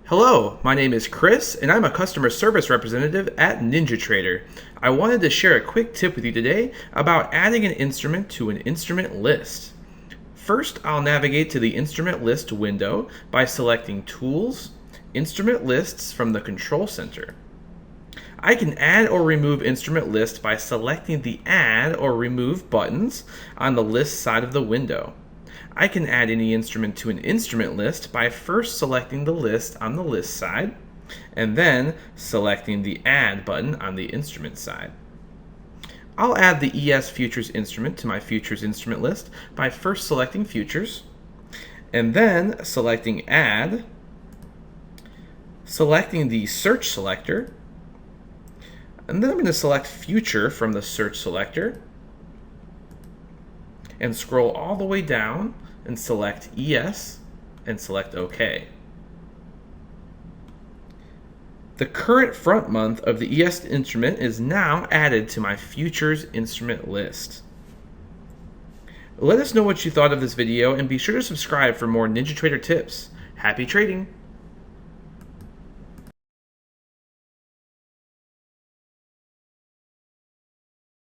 Hello, my name is Chris, and I'm a customer service representative at NinjaTrader. I wanted to share a quick tip with you today about adding an instrument to an instrument list. First, I'll navigate to the Instrument List window by selecting Tools, Instrument Lists from the Control Center. I can add or remove instrument list by selecting the Add or Remove buttons on the list side of the window. I can add any instrument to an instrument list by first selecting the list on the list side, and then selecting the Add button on the instrument side. I'll add the ES Futures instrument to my Futures instrument list by first selecting Futures, and then selecting Add, selecting the Search selector, and then I'm going to select Future from the Search selector, and scroll all the way down and select ES and select OK. The current front month of the ES instrument is now added to my Futures instrument list. Let us know what you thought of this video and be sure to subscribe for more NinjaTrader tips. Happy trading!